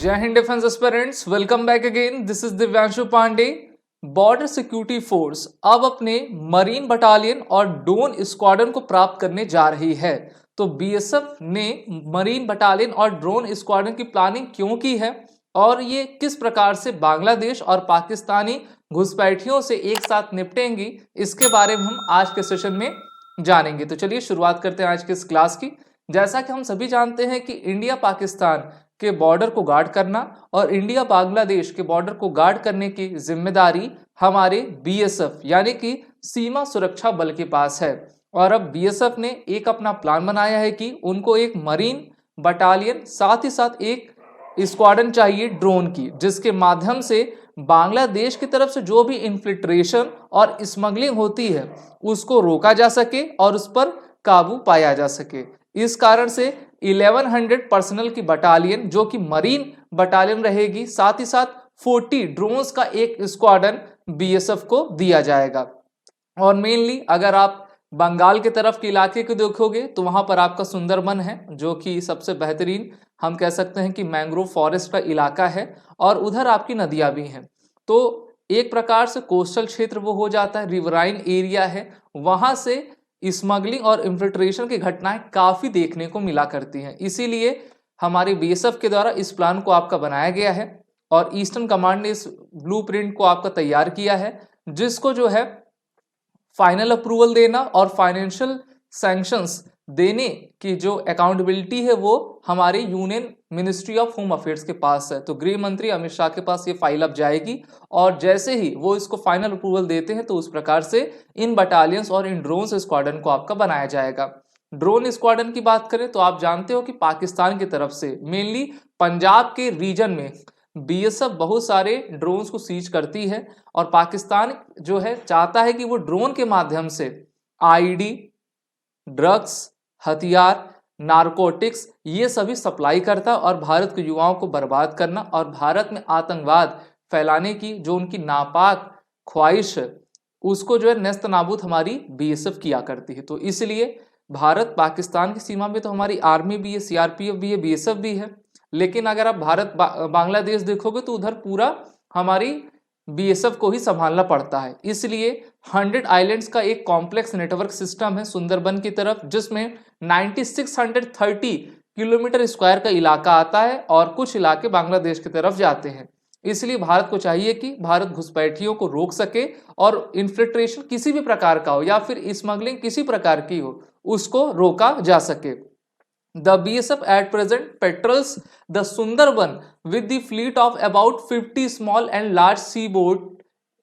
जय हिंद defence aspirants, welcome back again. This is Divyanshu Pandey. Border security force अब अपने मरीन बटालियन और ड्रोन स्क्वाड्रन को प्राप्त करने जा रही है। तो बीएसएफ ने मरीन बटालियन और ड्रोन स्क्वाड्रन की प्लानिंग क्यों की है और ये किस प्रकार से बांग्लादेश और पाकिस्तानी घुसपैठियों से एक साथ निपटेंगी, इसके बारे में हम आज के सेशन में जानेंगे। तो चलिए शुरुआत करते हैं आज के इस क्लास की। जैसा कि हम सभी जानते हैं कि इंडिया पाकिस्तान के बॉर्डर को गार्ड करना और इंडिया बांग्लादेश के बॉर्डर को गार्ड करने की जिम्मेदारी हमारे बीएसएफ यानी कि सीमा सुरक्षा बल के पास है। और अब बीएसएफ ने एक अपना प्लान बनाया है कि उनको एक मरीन बटालियन साथ ही साथ एक स्क्वाड्रन चाहिए ड्रोन की, जिसके माध्यम से बांग्लादेश की तरफ से जो भी इन्फिल्ट्रेशन और स्मगलिंग होती है उसको रोका जा सके और उस पर काबू पाया जा सके। इस कारण से 1100 पर्सनल की बटालियन जो कि मरीन बटालियन रहेगी, साथ ही साथ 40 ड्रोन्स का एक स्क्वाड्रन बीएसएफ को दिया जाएगा। और मेनली अगर आप बंगाल के तरफ के इलाके को देखोगे तो वहां पर आपका सुंदरबन है, जो कि सबसे बेहतरीन हम कह सकते हैं कि मैंग्रोव फॉरेस्ट का इलाका है, और उधर आपकी नदियां भी हैं। तो एक प्रकार से कोस्टल क्षेत्र वो हो जाता है, रिवराइन एरिया है, वहां से स्मगलिंग और इन्फिल्ट्रेशन की घटनाएं काफी देखने को मिला करती हैं। इसीलिए हमारे बीएसएफ के द्वारा इस प्लान को आपका बनाया गया है और ईस्टर्न कमांड ने इस ब्लूप्रिंट को आपका तैयार किया है, जिसको जो है फाइनल अप्रूवल देना और फाइनेंशियल सैंक्शंस देने की जो अकाउंटेबिलिटी है वो हमारे union ministry of home affairs के पास है। तो गृह मंत्री अमित शाह के पास ये फाइल अब जाएगी और जैसे ही वो इसको फाइनल अप्रूवल देते हैं तो उस प्रकार से इन बटालियंस और इन ड्रोन स्क्वाड्रन को आपका बनाया जाएगा। ड्रोन स्क्वाड्रन की बात करें तो आप जानते हो कि पाकिस्तान की तरफ से मेनली पंजाब के रीजन में बीएसएफ बहुत सारे ड्रोन्स को सीज करती है और पाकिस्तान जो है चाहता है कि वो ड्रोन के माध्यम से आईडी, ड्रग्स, हथियार, नारकोटिक्स ये सभी सप्लाई करता और भारत के युवाओं को बर्बाद करना और भारत में आतंकवाद फैलाने की जो उनकी नापाक ख्वाहिश है उसको जो है नेस्त नाबूद हमारी बीएसएफ किया करती है। तो इसलिए भारत पाकिस्तान की सीमा में तो हमारी आर्मी भी है, सीआरपीएफ भी है, बीएसएफ भी है, लेकिन अगर आप भारत बांग्लादेश देखोगे तो उधर पूरा हमारी बीएसएफ को ही संभालना पड़ता है। इसलिए 100 आइलैंड्स का एक कॉम्प्लेक्स नेटवर्क सिस्टम है सुंदरबन की तरफ, जिसमें 9630 किलोमीटर स्क्वायर का इलाका आता है और कुछ इलाके बांग्लादेश की तरफ जाते हैं। इसलिए भारत को चाहिए कि भारत घुसपैठियों को रोक सके और इन्फिल्ट्रेशन किसी भी प्रकार का हो या फिर स्मगलिंग किसी प्रकार की हो उसको रोका जा सके। The BSF at present patrols the Sundarban with the fleet of about 50 small and large seaboat,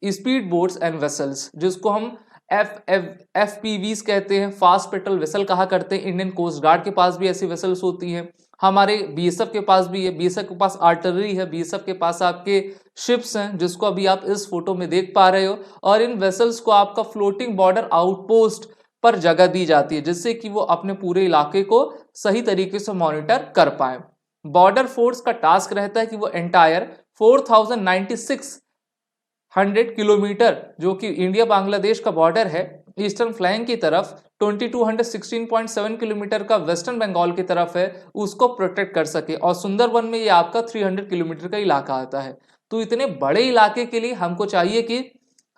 speed boats and vessels, जिसको हम FPVs कहते हैं, फास्ट पेट्रोल वेसल कहा करते हैं। इंडियन कोस्ट गार्ड के पास भी ऐसी वेसल्स होती हैं, हमारे बीएसएफ के पास भी है। बीएसएफ के पास आर्टिलरी है, बीएसएफ के पास आपके शिप्स हैं जिसको अभी आप इस फोटो में देख पा रहे हो, और इन वेसल्स को आपका फ्लोटिंग बॉर्डर आउटपोस्ट पर जगह दी जाती है जिससे कि वो अपने पूरे इलाके को सही तरीके से मॉनिटर कर पाए। बॉर्डर फोर्स का टास्क रहता है कि वो एंटायर 4600 किलोमीटर जो कि इंडिया बांग्लादेश का बॉर्डर है, ईस्टर्न फ्लैंक की तरफ 2216.7 किलोमीटर का वेस्टर्न बंगाल की तरफ है, उसको प्रोटेक्ट कर सके। और सुंदरबन में ये आपका 300 किलोमीटर का इलाका आता है। तो इतने बड़े इलाके के लिए हमको चाहिए कि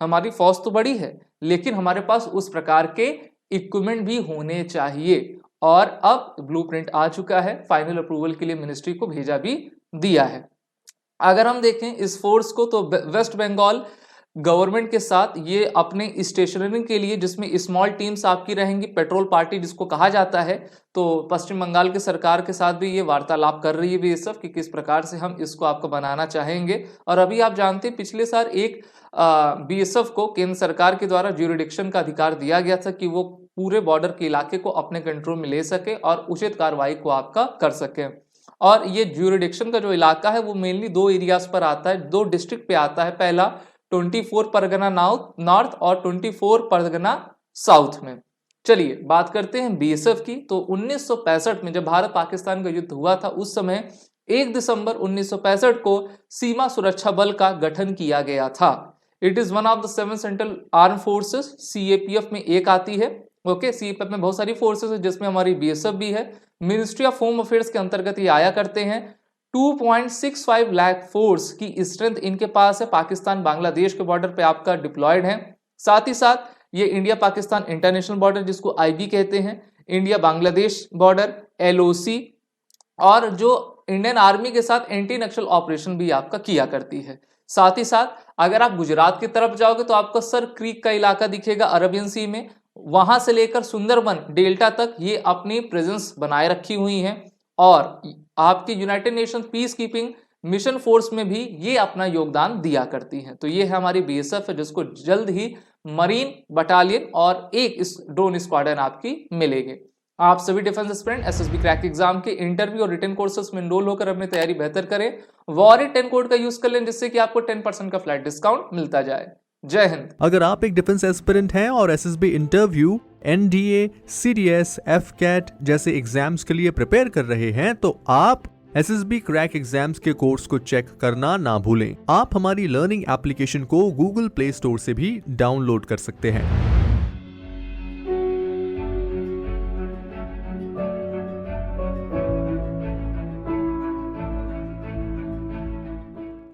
हमारी फौज तो बड़ी है लेकिन हमारे पास उस प्रकार के इक्विपमेंट भी होने चाहिए। और अब ब्लूप्रिंट आ चुका है, फाइनल अप्रूवल के लिए मिनिस्ट्री को भेजा भी दिया है। अगर हम देखें इस फोर्स को तो वेस्ट बंगाल गवर्नमेंट के साथ ये अपने स्टेशनरिंग के लिए, जिसमें स्मॉल टीम्स आपकी रहेंगी, पेट्रोल पार्टी जिसको कहा जाता है, तो पश्चिम बंगाल के सरकार के साथ भी ये वार्तालाप कर रही है बीएसएफ कि किस प्रकार से हम इसको आपको बनाना चाहेंगे। और अभी आप जानते हैं पिछले साल एक बीएसएफ को केंद्र सरकार के द्वारा ज्यूरिडिक्शन का अधिकार दिया गया था कि वो पूरे बॉर्डर के इलाके को अपने कंट्रोल में ले सके और उचित कार्रवाई को आपका कर सके। और ये ज्यूरिडिक्शन का जो इलाका है वो मेनली दो एरियाज पर आता है, दो डिस्ट्रिक्ट पे आता है। पहला 24 परगना नॉर्थ और 24 परगना साउथ में। चलिए बात करते हैं बीएसएफ की। तो 1965 में जब भारत पाकिस्तान का युद्ध हुआ था उस समय 1 दिसंबर 1965 को सीमा सुरक्षा बल का गठन किया गया था। It is one of the 7 central arm forces, CAPF में एक आती है। ओके, सीएपीएफ में बहुत सारी फोर्सेस है जिसमें हमारी बीएसएफ भी है। मिनिस्ट्री ऑफ होम अफेयर्स के अंतर्गत ये आया करते हैं। 2.65 लाख फोर्स की स्ट्रेंथ इनके पास है। पाकिस्तान बांग्लादेश के बॉर्डर पे आपका डिप्लॉयड है। साथ ही साथ ये इंडिया पाकिस्तान इंटरनेशनल बॉर्डर जिसको आईबी कहते हैं, इंडिया बांग्लादेश बॉर्डर एलओसी, और जो इंडियन आर्मी के साथ एंटी नक्सल ऑपरेशन भी आपका किया करती है। साथ ही साथ अगर आप गुजरात की तरफ जाओगे तो आपको सर क्रीक का इलाका दिखेगा अरबियन सी में, वहां से लेकर सुंदरबन डेल्टा तक ये अपनी प्रेजेंस बनाए रखी हुई हैं और आपकी United nation peace keeping mission force में भी ये अपना योगदान दिया करती हैं। तो ये है हमारी बीएसएफ है जिसको जल्द ही मरीन बटालियन और एक ड्रोन स्क्वाड्रन आपकी मिलेगी। आप सभी defence aspirant SSB crack exam के इंटरव्यू और रिटन कोर्सेज में एनरोल होकर अपनी तैयारी बेहतर करें। वॉरियर 10 कोड का यूज कर लें जिससे कि आपको 10% का फ्लैट डिस्काउंट मिलता जाए। जय हिंद। अगर आप एक डिफेंस एस्पिरेंट हैं और SSB interview, NDA, CDS, AFCAT जैसे एग्जाम्स के लिए प्रिपेयर कर रहे हैं तो आप एसएसबी क्रैक एग्जाम्स के कोर्स को चेक करना ना भूलें। आप हमारी लर्निंग एप्लीकेशन को गूगल प्ले स्टोर से भी डाउनलोड कर सकते हैं।